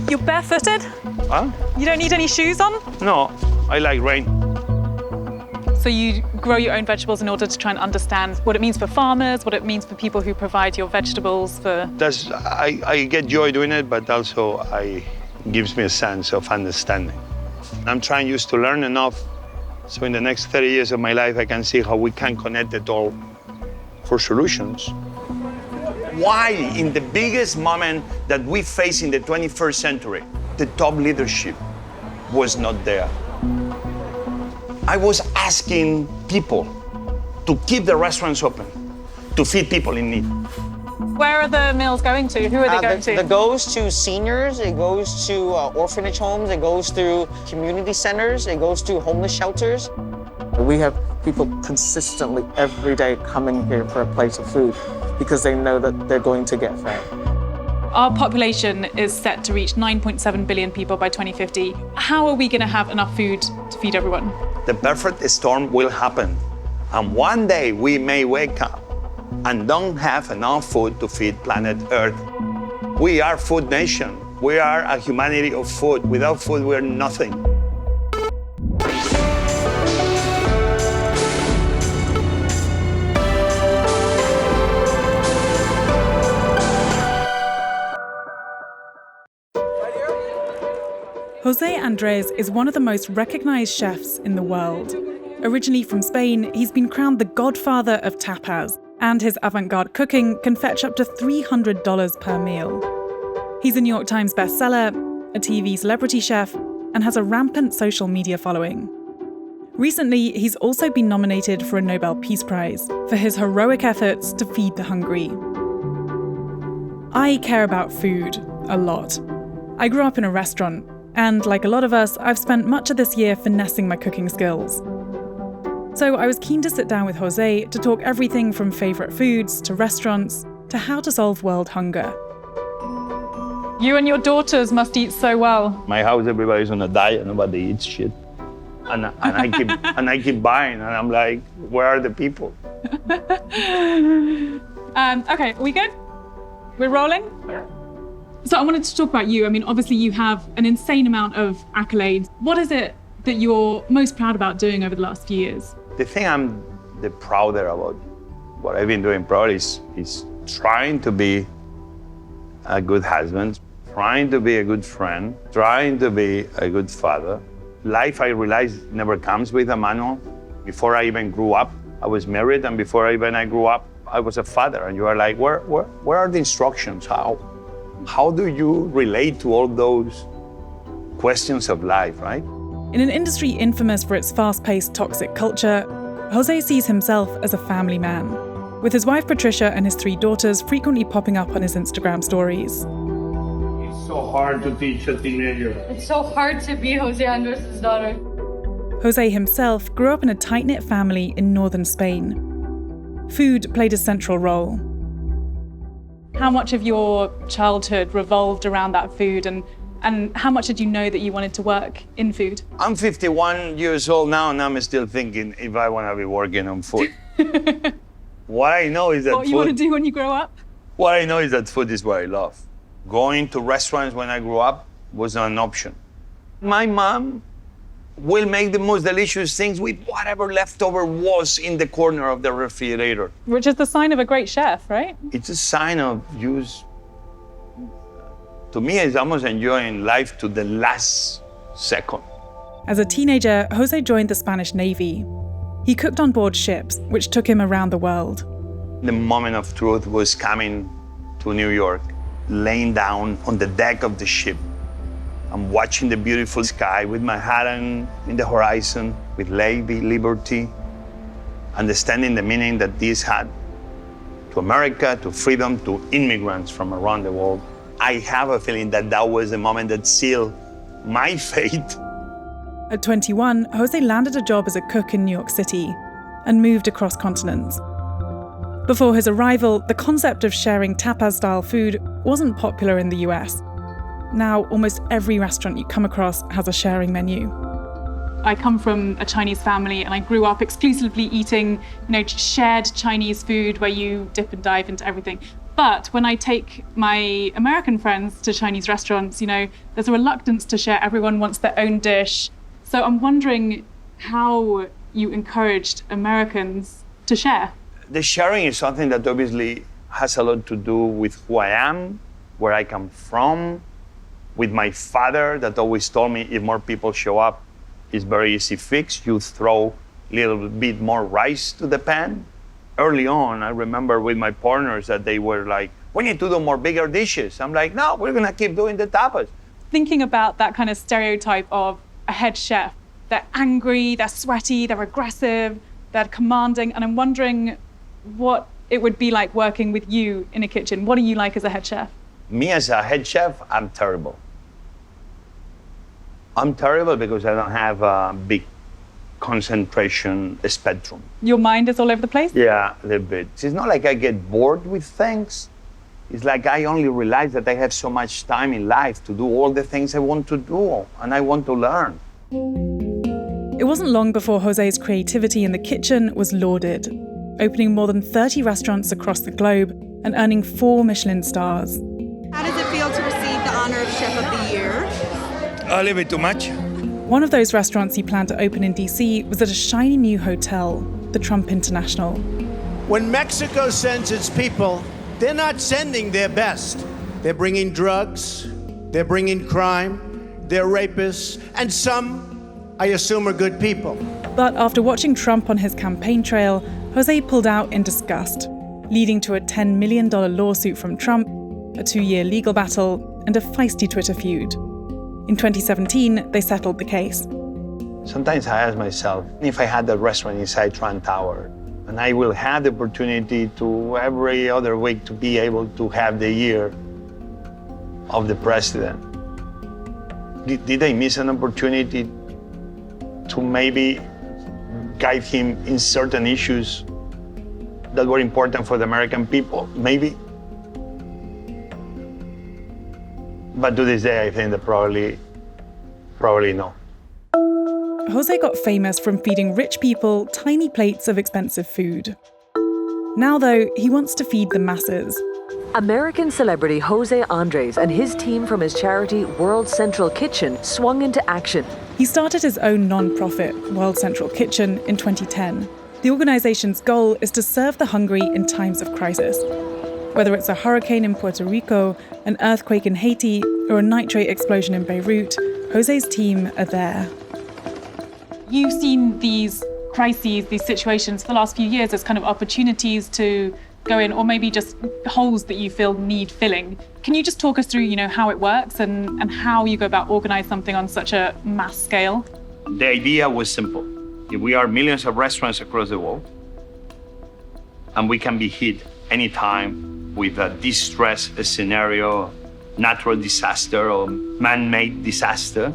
You're barefooted? Huh? You don't need any shoes on? No, I like rain. So you grow your own vegetables in order to try and understand what it means for farmers, what it means for people who provide your vegetables for... I get joy doing it, but also it gives me a sense of understanding. I'm trying just to learn enough so in the next 30 years of my life, I can see how we can connect it all for solutions. Why, in the biggest moment that we face in the 21st century, the top leadership was not there? I was asking people to keep the restaurants open, to feed people in need. Where are the meals going to? Who are they going to? It goes to seniors, it goes to orphanage homes, it goes through community centers, it goes to homeless shelters. We have people consistently every day coming here for a plate of food because they know that they're going to get fed. Our population is set to reach 9.7 billion people by 2050. How are we going to have enough food to feed everyone? The perfect storm will happen. And one day we may wake up and don't have enough food to feed planet Earth. We are food nation. We are a humanity of food. Without food, we're nothing. José Andrés is one of the most recognized chefs in the world. Originally from Spain, he's been crowned the godfather of tapas, and his avant-garde cooking can fetch up to $300 per meal. He's a New York Times bestseller, a TV celebrity chef, and has a rampant social media following. Recently, he's also been nominated for a Nobel Peace Prize for his heroic efforts to feed the hungry. I care about food a lot. I grew up in a restaurant, and like a lot of us, I've spent much of this year finessing my cooking skills. So I was keen to sit down with José to talk everything from favourite foods to restaurants to how to solve world hunger. You and your daughters must eat so well. My house, everybody's on a diet, nobody eats shit. And I keep buying, and I'm like, where are the people? Okay, are we good? We're rolling? So I wanted to talk about you. I mean, obviously you have an insane amount of accolades. What is it that you're most proud about doing over the last few years? The thing I'm the prouder about, what I've been doing proud is trying to be a good husband, trying to be a good friend, trying to be a good father. Life, I realized, never comes with a manual. Before I even grew up, I was married, and before I grew up, I was a father. And you are like, where are the instructions? How do you relate to all those questions of life, right? In an industry infamous for its fast-paced, toxic culture, José sees himself as a family man, with his wife Patricia and his 3 daughters frequently popping up on his Instagram stories. It's so hard to teach a teenager. It's so hard to be José Andrés' daughter. José himself grew up in a tight-knit family in northern Spain. Food played a central role. How much of your childhood revolved around that food, and how much did you know that you wanted to work in food? I'm 51 years old now, and I'm still thinking if I want to be working on food. What I know is that what you want to do when you grow up? What I know is that food is what I love. Going to restaurants when I grew up was not an option. My mom will make the most delicious things with whatever leftover was in the corner of the refrigerator. Which is the sign of a great chef, right? It's a sign of use. To me, it's almost enjoying life to the last second. As a teenager, José joined the Spanish Navy. He cooked on board ships, which took him around the world. The moment of truth was coming to New York, laying down on the deck of the ship. I'm watching the beautiful sky with Manhattan in the horizon, with liberty, understanding the meaning that this had to America, to freedom, to immigrants from around the world. I have a feeling that that was the moment that sealed my fate. At 21, José landed a job as a cook in New York City and moved across continents. Before his arrival, the concept of sharing tapas-style food wasn't popular in the US. Now, almost every restaurant you come across has a sharing menu. I come from a Chinese family, and I grew up exclusively eating, shared Chinese food where you dip and dive into everything. But when I take my American friends to Chinese restaurants, there's a reluctance to share. Everyone wants their own dish. So I'm wondering how you encouraged Americans to share. The sharing is something that obviously has a lot to do with who I am, where I come from, with my father that always told me if more people show up, it's very easy fix. You throw a little bit more rice to the pan. Early on, I remember with my partners that they were like, we need to do more bigger dishes. I'm like, no, we're gonna keep doing the tapas. Thinking about that kind of stereotype of a head chef, they're angry, they're sweaty, they're aggressive, they're commanding, and I'm wondering what it would be like working with you in a kitchen. What are you like as a head chef? Me as a head chef, I'm terrible. I'm terrible because I don't have a big concentration spectrum. Your mind is all over the place? Yeah, a little bit. It's not like I get bored with things. It's like I only realize that I have so much time in life to do all the things I want to do and I want to learn. It wasn't long before José's creativity in the kitchen was lauded, opening more than 30 restaurants across the globe and earning 4 Michelin stars. How does it feel to receive the honor of Chef of the Year? A little bit too much. One of those restaurants he planned to open in DC was at a shiny new hotel, the Trump International. When Mexico sends its people, they're not sending their best. They're bringing drugs, they're bringing crime, they're rapists, and some, I assume, are good people. But after watching Trump on his campaign trail, José pulled out in disgust, leading to a $10 million lawsuit from Trump, a 2-year legal battle, and a feisty Twitter feud. In 2017, they settled the case. Sometimes I ask myself, if I had a restaurant inside Trump Tower, and I will have the opportunity to every other week to be able to have the year of the president, did I miss an opportunity to maybe guide him in certain issues that were important for the American people? Maybe. But to this day, I think that probably no. José got famous from feeding rich people tiny plates of expensive food. Now, though, he wants to feed the masses. American celebrity José Andrés and his team from his charity World Central Kitchen swung into action. He started his own non-profit, World Central Kitchen, in 2010. The organization's goal is to serve the hungry in times of crisis. Whether it's a hurricane in Puerto Rico, an earthquake in Haiti, or a nitrate explosion in Beirut, José's team are there. You've seen these crises, these situations for the last few years as kind of opportunities to go in, or maybe just holes that you feel need filling. Can you just talk us through, how it works and how you go about organize something on such a mass scale? The idea was simple. If we are millions of restaurants across the world, and we can be hit anytime with a distress scenario, natural disaster or man-made disaster.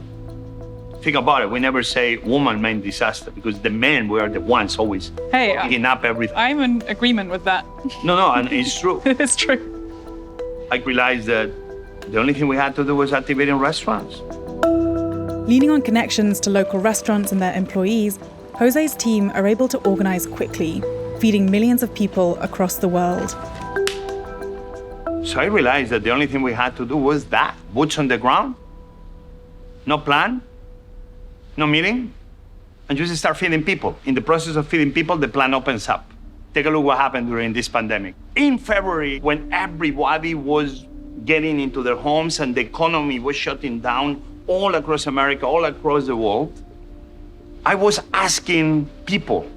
Think about it, we never say woman-made disaster because the men were the ones always picking up everything. I'm in agreement with that. No, and it's true. It's true. I realized that the only thing we had to do was activating restaurants. Leaning on connections to local restaurants and their employees, José's team are able to organize quickly, feeding millions of people across the world. So I realized that the only thing we had to do was that, boots on the ground, no plan, no meeting, and just start feeding people. In the process of feeding people, the plan opens up. Take a look what happened during this pandemic. In February, when everybody was getting into their homes and the economy was shutting down all across America, all across the world, I was asking people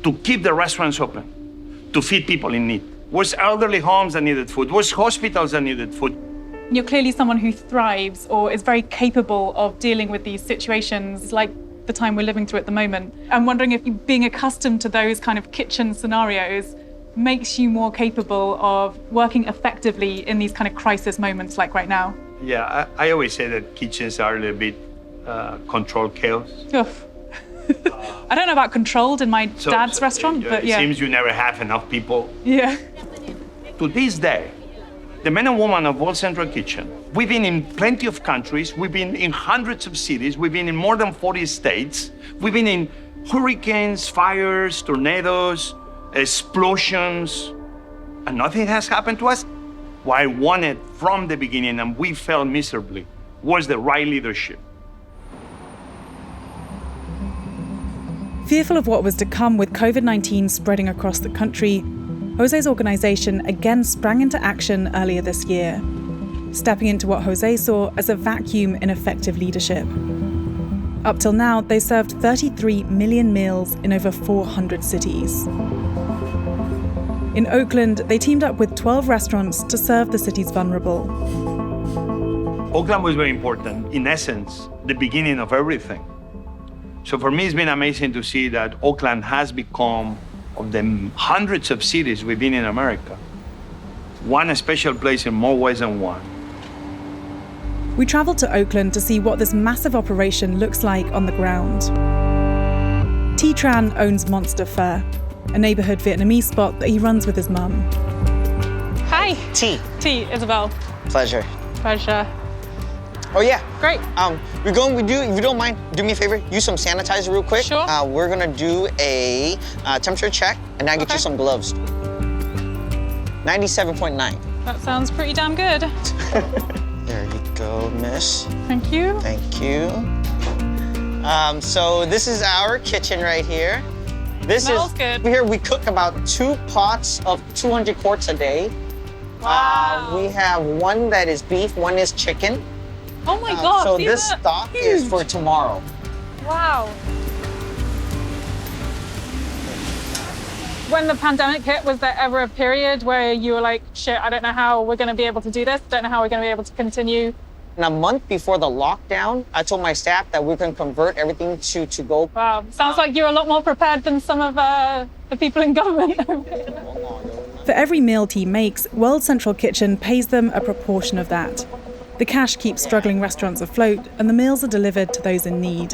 to keep the restaurants open, to feed people in need. Was elderly homes that needed food, was hospitals that needed food. You're clearly someone who thrives or is very capable of dealing with these situations like the time we're living through at the moment. I'm wondering if being accustomed to those kind of kitchen scenarios makes you more capable of working effectively in these kind of crisis moments like right now. Yeah, I always say that kitchens are a little bit controlled chaos. Oof. I don't know about controlled in my dad's restaurant, but yeah. It seems you never have enough people. Yeah. To this day, the men and women of World Central Kitchen, we've been in plenty of countries, we've been in hundreds of cities, we've been in more than 40 states, we've been in hurricanes, fires, tornadoes, explosions, and nothing has happened to us What I wanted from the beginning, and we failed miserably, was the right leadership. Fearful of what was to come with COVID-19 spreading across the country, José's organization again sprang into action earlier this year, stepping into what José saw as a vacuum in effective leadership. Up till now, they served 33 million meals in over 400 cities. In Oakland, they teamed up with 12 restaurants to serve the city's vulnerable. Oakland was very important. In essence, the beginning of everything. So for me, it's been amazing to see that Oakland has become, of the hundreds of cities we've been in America, one special place in more ways than one. We travelled to Oakland to see what this massive operation looks like on the ground. T Tran owns Monster Pho, a neighbourhood Vietnamese spot that he runs with his mum. Hi. T. Isobel. Pleasure. Pleasure. Oh yeah. Great. If you don't mind, do me a favor, use some sanitizer real quick. Sure. We're gonna do a temperature check, and I'll get you some gloves. 97.9. That sounds pretty damn good. There you go, miss. Thank you. Thank you. So this is our kitchen right here. Smells good. Here we cook about 2 pots of 200 quarts a day. Wow. We have one that is beef, one is chicken. Oh my God. So these this are stock huge. is for tomorrow. Wow. When the pandemic hit, was there ever a period where you were like, shit, I don't know how we're going to be able to do this. Don't know how we're going to be able to continue. And a month before the lockdown, I told my staff that we're going to convert everything to go. Wow. Sounds like you're a lot more prepared than some of the people in government. For every meal T makes, World Central Kitchen pays them a proportion of that. The cash keeps struggling restaurants afloat, and the meals are delivered to those in need.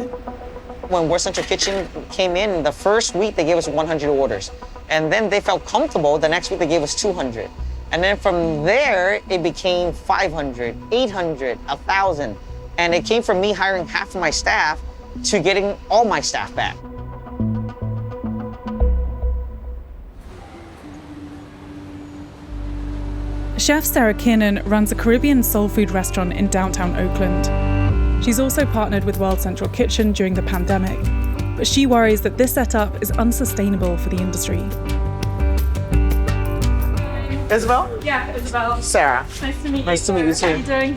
When World Central Kitchen came in, the first week they gave us 100 orders. And then they felt comfortable, the next week they gave us 200. And then from there, it became 500, 800, 1,000. And it came from me hiring half of my staff to getting all my staff back. Chef Sarah Kiernan runs a Caribbean soul food restaurant in downtown Oakland. She's also partnered with World Central Kitchen during the pandemic, but she worries that this setup is unsustainable for the industry. Isobel? Yeah, Isobel. Sarah. Nice to meet you. Nice to meet you too. How are you doing?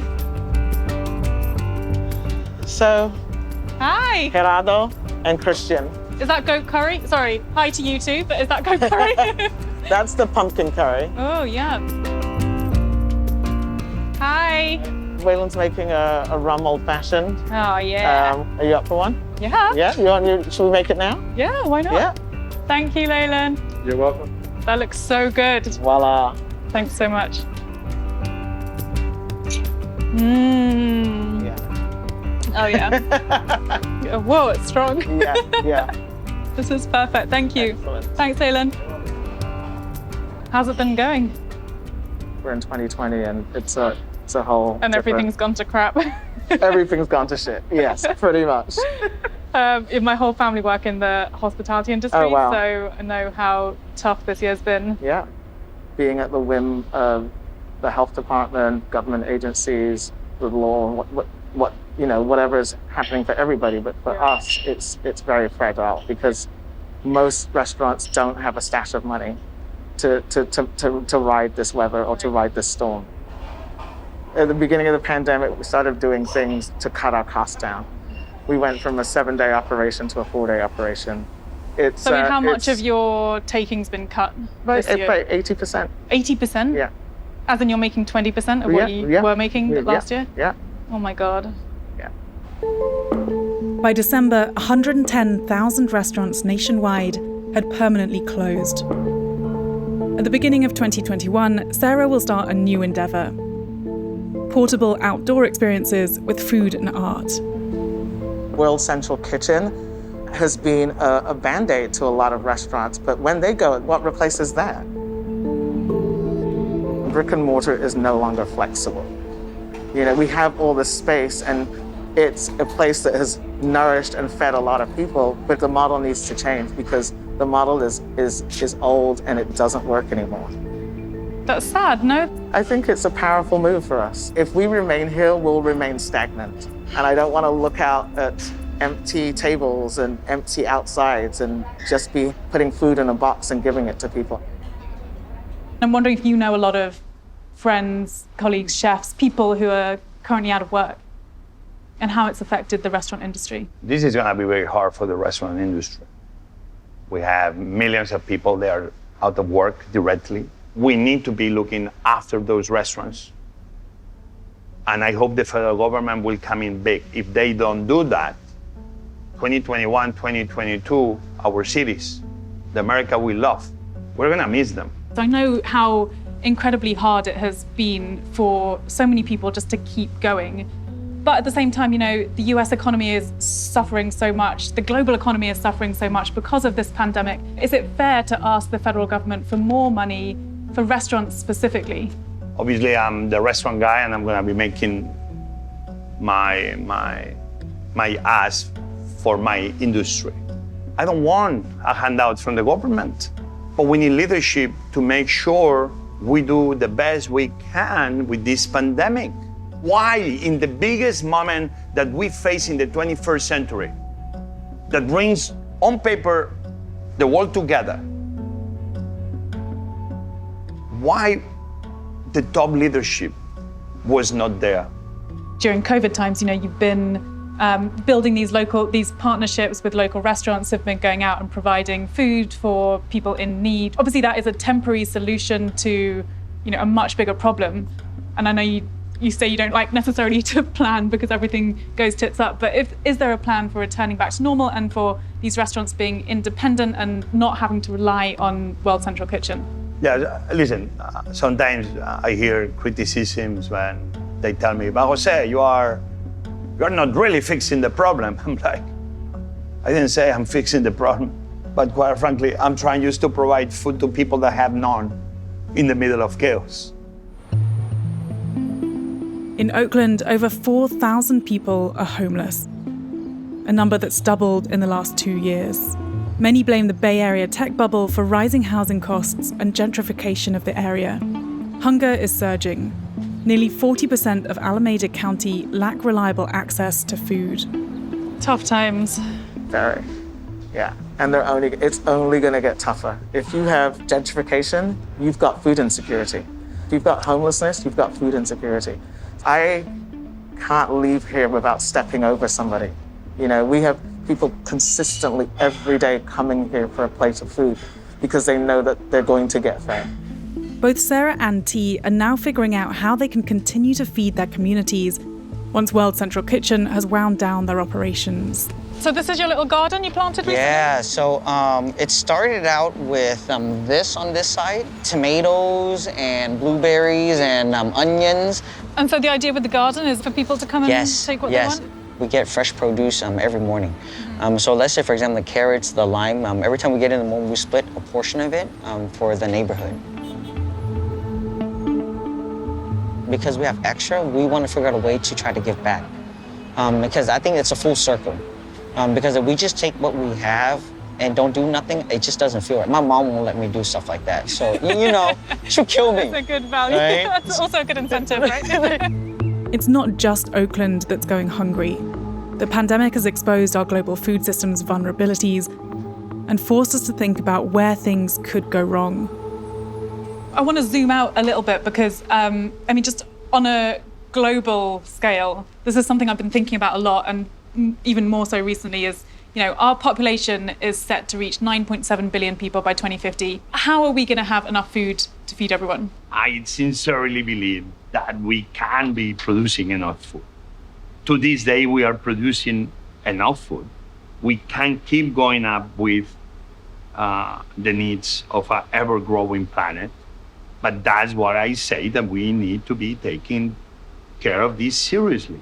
So, Hi. Gerardo and Christian. Is that goat curry? Sorry, hi to you too, but is that goat curry? That's the pumpkin curry. Oh, yeah. Hi. Waylon's making a rum old fashioned. Oh, yeah. Are you up for one? Yeah. Yeah? Should we make it now? Yeah, why not? Yeah. Thank you, Leyland. You're welcome. That looks so good. Voila. Thanks so much. Mmm. Yeah. Oh, yeah. Whoa, it's strong. Yeah. This is perfect. Thank you. Excellent. Thanks, Leyland. How's it been going? We're in 2020 and it's a whole And everything's gone to crap. Everything's gone to shit. Yes, pretty much. My whole family work in the hospitality industry, Oh, wow. so I know how tough this year's been. Yeah. Being at the whim of the health department, government agencies, the law, whatever is happening for everybody, but for us, it's very fragile because most restaurants don't have a stash of money to ride this weather or to ride this storm. At the beginning of the pandemic, we started doing things to cut our costs down. We went from a 7-day operation to a 4-day operation. So how much of your taking's been cut this year? About 80%. 80%? Yeah. As in you're making 20% of what you were making last year? Yeah. Oh my God. Yeah. By December, 110,000 restaurants nationwide had permanently closed. At the beginning of 2021, Sarah will start a new endeavour. Portable outdoor experiences with food and art. World Central Kitchen has been a Band-Aid to a lot of restaurants, but when they go, what replaces that? Brick and mortar is no longer flexible. We have all this space and it's a place that has nourished and fed a lot of people, but the model needs to change because the model is old and it doesn't work anymore. That's sad, no? I think it's a powerful move for us. If we remain here, we'll remain stagnant. And I don't want to look out at empty tables and empty outsides and just be putting food in a box and giving it to people. I'm wondering if you know a lot of friends, colleagues, chefs, people who are currently out of work, and how it's affected the restaurant industry. This is going to be very hard for the restaurant industry. We have millions of people that are out of work directly. We need to be looking after those restaurants. And I hope the federal government will come in big. If they don't do that, 2021, 2022, our cities, the America we love, we're going to miss them. So I know how incredibly hard it has been for so many people just to keep going. But at the same time, the US economy is suffering so much, the global economy is suffering so much because of this pandemic. Is it fair to ask the federal government for more money for restaurants specifically? Obviously, I'm the restaurant guy, and I'm going to be making my ask for my industry. I don't want a handout from the government, but we need leadership to make sure we do the best we can with this pandemic. Why, in the biggest moment that we face in the 21st century, that brings on paper the world together, why the top leadership was not there? During COVID times, you've been building these partnerships with local restaurants, have been going out and providing food for people in need. Obviously, that is a temporary solution to, a much bigger problem. And I know you say you don't like necessarily to plan because everything goes tits up, but is there a plan for returning back to normal and for these restaurants being independent and not having to rely on World Central Kitchen? Yeah, listen, sometimes I hear criticisms when they tell me, but Jose, you're not really fixing the problem. I'm like, I didn't say I'm fixing the problem, but quite frankly, I'm trying just to provide food to people that have none in the middle of chaos. In Oakland, over 4,000 people are homeless, a number that's doubled in the last 2 years. Many blame the Bay Area tech bubble for rising housing costs and gentrification of the area. Hunger is surging. Nearly 40% of Alameda County lack reliable access to food. Tough times. Very, yeah. And it's only going to get tougher. If you have gentrification, you've got food insecurity. If you've got homelessness, you've got food insecurity. I can't leave here without stepping over somebody. We have people consistently every day coming here for a plate of food because they know that they're going to get fed. Both Sarah and T are now figuring out how they can continue to feed their communities once World Central Kitchen has wound down their operations. So this is your little garden you planted recently? Yeah, so it started out with this on this side, tomatoes and blueberries and onions. And so the idea with the garden is for people to come and take what they want? Yes, we get fresh produce every morning. So let's say, for example, the carrots, the lime, every time we get in the morning, we split a portion of it for the neighborhood. Because we have extra, we want to figure out a way to try to give back. Because I think it's a full circle. Because if we just take what we have and don't do nothing, it just doesn't feel right. My mom won't let me do stuff like that. So, she'll kill me. That's a good value. Right? That's also a good incentive, right? It's not just Oakland that's going hungry. The pandemic has exposed our global food system's vulnerabilities and forced us to think about where things could go wrong. I want to zoom out a little bit because, just on a global scale, this is something I've been thinking about a lot, and even more so recently is, our population is set to reach 9.7 billion people by 2050. How are we going to have enough food to feed everyone? I sincerely believe that we can be producing enough food. To this day, we are producing enough food. We can keep going up with the needs of an ever-growing planet. But that's why I say that we need to be taking care of this seriously.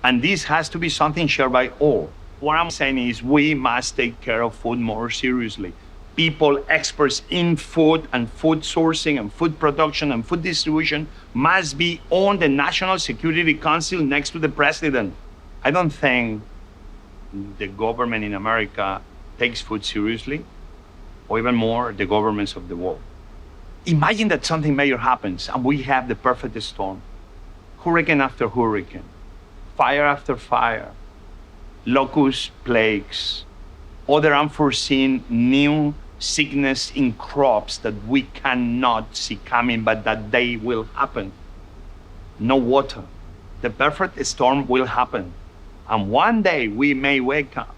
And this has to be something shared by all. What I'm saying is we must take care of food more seriously. People, experts in food and food sourcing and food production and food distribution must be on the National Security Council next to the president. I don't think the government in America takes food seriously, or even more, the governments of the world. Imagine that something major happens and we have the perfect storm. Hurricane after hurricane, fire after fire, locust plagues, other unforeseen new sickness in crops that we cannot see coming, but that they will happen. No water. The perfect storm will happen. And one day we may wake up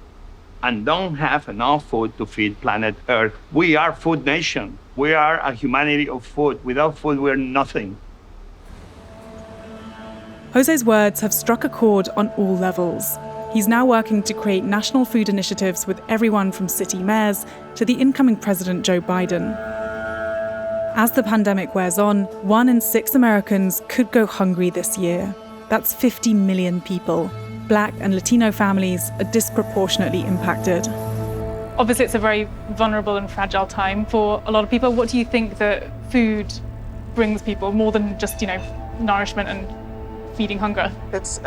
and don't have enough food to feed planet Earth. We are food nation. We are a humanity of food. Without food, we're nothing. José's words have struck a chord on all levels. He's now working to create national food initiatives with everyone from city mayors to the incoming President Joe Biden. As the pandemic wears on, 1 in 6 Americans could go hungry this year. That's 50 million people. Black and Latino families are disproportionately impacted. Obviously, it's a very vulnerable and fragile time for a lot of people. What do you think that food brings people more than just, nourishment and feeding hunger? That's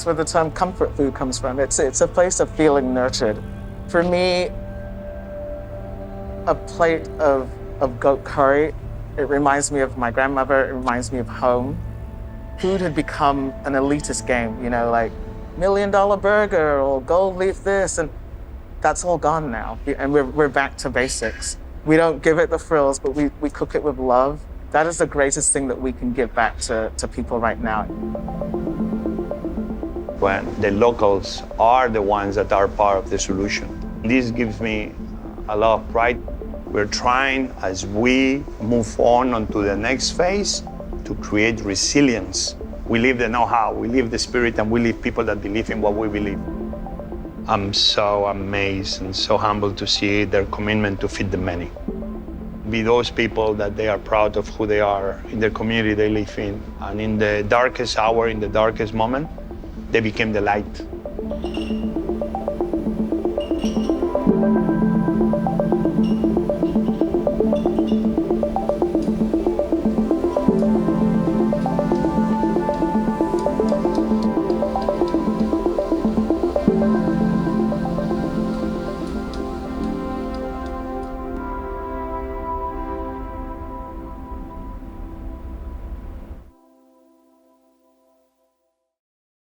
where the term comfort food comes from. It's a place of feeling nurtured. For me, a plate of goat curry, it reminds me of my grandmother, it reminds me of home. Food had become an elitist game, like $1 million burger or gold leaf this, and that's all gone now. And we're back to basics. We don't give it the frills, but we cook it with love. That is the greatest thing that we can give back to people right now. When the locals are the ones that are part of the solution. This gives me a lot of pride. We're trying, as we move on onto the next phase, to create resilience. We live the know-how, we live the spirit, and we live people that believe in what we believe. I'm so amazed and so humbled to see their commitment to feed the many. Be those people that they are proud of who they are in the community they live in. And in the darkest hour, in the darkest moment, they became the light.